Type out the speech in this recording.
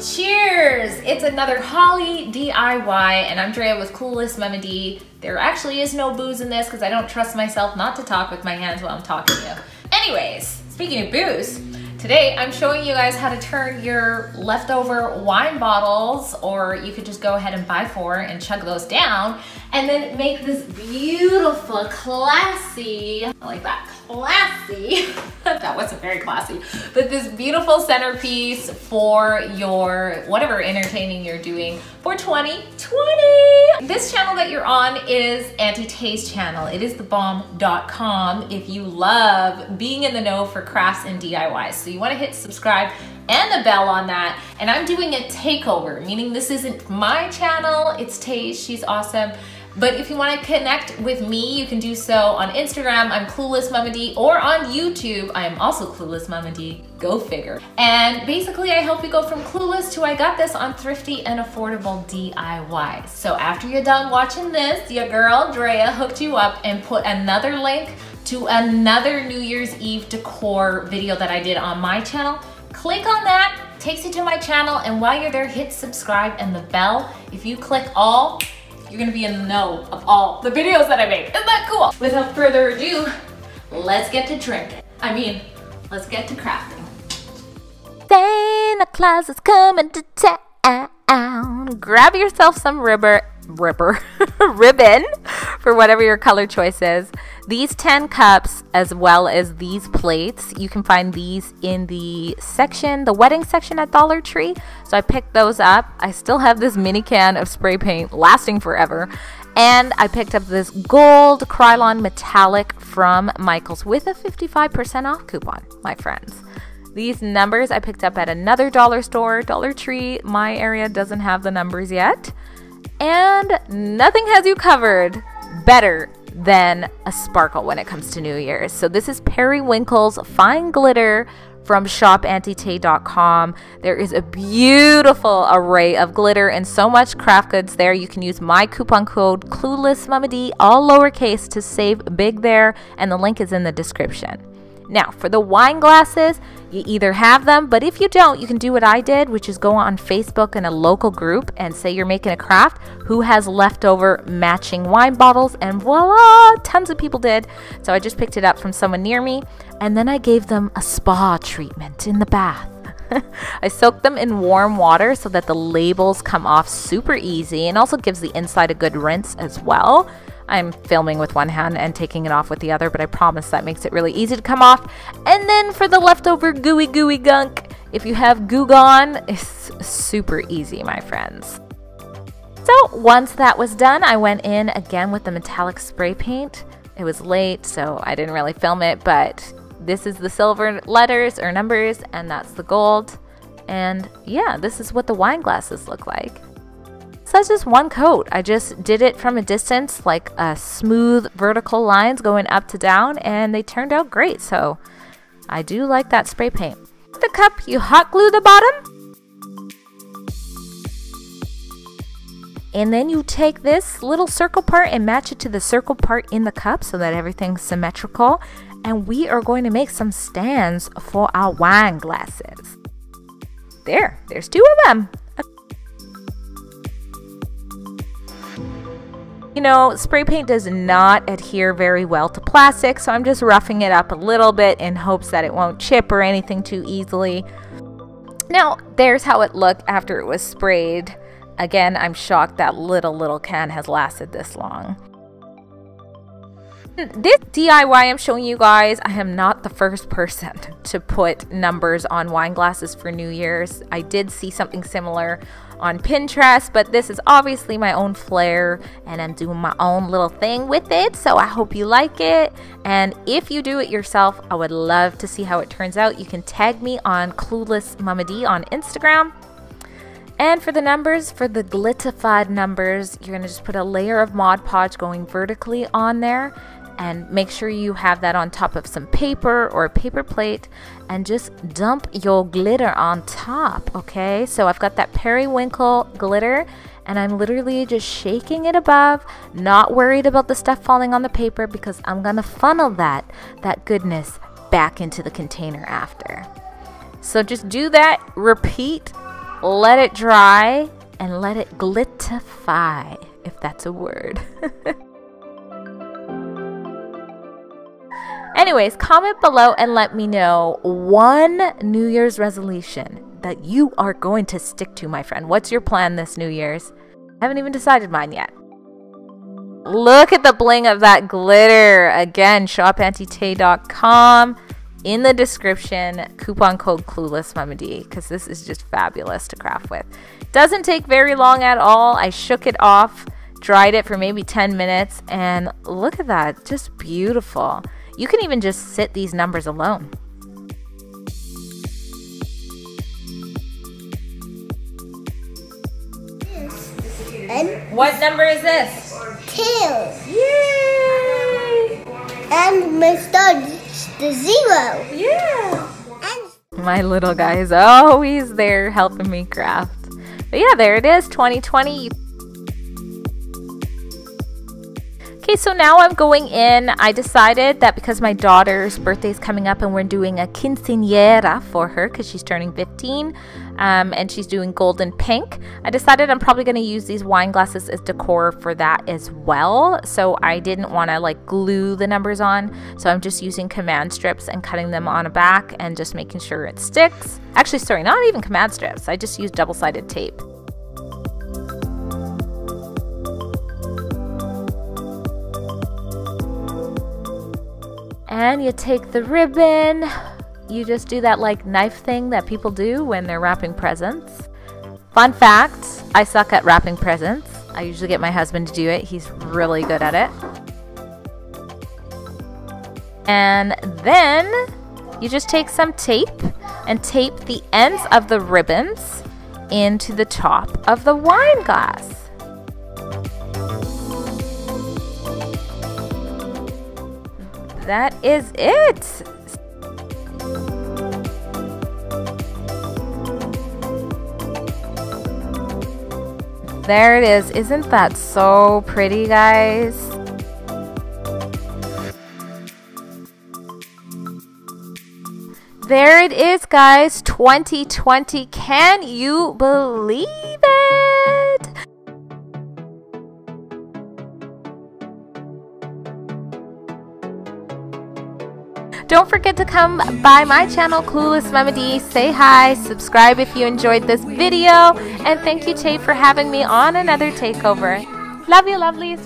Cheers! It's another Holly DIY, and I'm Drea with Clueless Mama D. There actually is no booze in this because I don't trust myself not to talk with my hands while I'm talking to you. Anyways, speaking of booze, today I'm showing you guys how to turn your leftover wine bottles, or you could just go ahead and buy 4 and chug those down, and then make this beautiful, classy, I like that, classy, that wasn't very classy, but this beautiful centerpiece for your whatever entertaining you're doing for 2020. This channel that you're on is Auntie Tay's channel. It is thebomb.com if you love being in the know for crafts and DIYs. So you want to hit subscribe and the bell on that. And I'm doing a takeover, meaning this isn't my channel, it's Tay's, she's awesome. But if you want to connect with me, you can do so on Instagram, I'm Clueless Mama D, or on YouTube, I am also Clueless Mama D, go figure. And basically I help you go from clueless to I got this on thrifty and affordable DIY. So after you're done watching this, your girl Drea hooked you up and put another link to another New Year's Eve decor video that I did on my channel. Click on that, takes you to my channel, and while you're there, hit subscribe and the bell. If you click all, you're gonna be in the know of all the videos that I make. Isn't that cool? Without further ado, let's get to drinking. I mean, let's get to crafting. Santa Claus is coming to town. Grab yourself some ribbon for whatever your color choice is. These 10 cups as well as these plates, you can find these in the section, the wedding section at Dollar Tree. So I picked those up. I still have this mini can of spray paint lasting forever. And I picked up this gold Krylon metallic from Michaels with a 55% off coupon, my friends. These numbers I picked up at another dollar store, Dollar Tree. My area doesn't have the numbers yet. And nothing has you covered better than a sparkle when it comes to New Year's. So this is Periwinkle's Fine Glitter from shopauntitay.com. There is a beautiful array of glitter and so much craft goods there. You can use my coupon code CluelessMamaD, all lowercase, to save big there, and the link is in the description. Now, for the wine glasses, you either have them, but if you don't, you can do what I did, which is go on Facebook in a local group and say you're making a craft, who has leftover matching wine bottles, and voila, tons of people did. So I just picked it up from someone near me, and then I gave them a spa treatment in the bath. I soaked them in warm water so that the labels come off super easy, and also gives the inside a good rinse as well. I'm filming with one hand and taking it off with the other, but I promise that makes it really easy to come off. And then for the leftover gooey gunk, if you have Goo Gone, it's super easy, my friends. So once that was done, I went in again with the metallic spray paint. It was late, so I didn't really film it, but this is the silver letters or numbers, and that's the gold. And yeah, this is what the wine glasses look like. So that's just one coat. I just did it from a distance, like a smooth vertical lines going up to down, and they turned out great. So I do like that spray paint. With the cup, you hot glue the bottom, and then you take this little circle part and match it to the circle part in the cup so that everything's symmetrical. And we are going to make some stands for our wine glasses. There's 2 of them. You know, spray paint does not adhere very well to plastic, so I'm just roughing it up a little bit in hopes that it won't chip or anything too easily. Now, there's how it looked after it was sprayed. Again, I'm shocked that little can has lasted this long. This DIY I'm showing you guys, I am not the first person to put numbers on wine glasses for New Year's. I did see something similar on Pinterest, but this is obviously my own flair, and I'm doing my own little thing with it, so I hope you like it. And if you do it yourself, I would love to see how it turns out. You can tag me on Clueless Mama D on Instagram. And for the numbers, for the glittified numbers, you're going to just put a layer of Mod Podge going vertically on there, and make sure you have that on top of some paper or a paper plate, and just dump your glitter on top, okay? So I've got that periwinkle glitter, and I'm literally just shaking it above, not worried about the stuff falling on the paper, because I'm gonna funnel that goodness back into the container after. So just do that, repeat let it dry, and let it glitify, if that's a word. Anyways, comment below and let me know one New Year's resolution that you are going to stick to, my friend. What's your plan this New Year's? I haven't even decided mine yet. Look at the bling of that glitter. Again, shopantitay.com. In the description, coupon code CluelessMamaD, because this is just fabulous to craft with. Doesn't take very long at all. I shook it off, dried it for maybe 10 minutes, and look at that. Just beautiful. You can even just sit these numbers alone. And What number is this? 2. Yay! And my star the 0. Yeah. And My little guy is always there helping me craft. But yeah, there it is, 2020. Okay, so now I'm going in. I decided that because my daughter's birthday is coming up and we're doing a quinceañera for her because she's turning 15 and she's doing golden pink, I decided I'm probably going to use these wine glasses as decor for that as well. So I didn't want to like glue the numbers on. So I'm just using command strips and cutting them on a back and just making sure it sticks. Actually, sorry, not even command strips. I just used double-sided tape. And you take the ribbon, you just do that like knife thing that people do when they're wrapping presents. Fun fact, I suck at wrapping presents. I usually get my husband to do it. He's really good at it. And then you just take some tape and tape the ends of the ribbons into the top of the wine glass. That is it. There it is. Isn't that so pretty, guys? There it is, guys. 2020. Can you believe it? Don't forget to come by my channel, Clueless Mama D. Say hi, subscribe if you enjoyed this video, and thank you, Tay, for having me on another takeover. Love you, lovelies.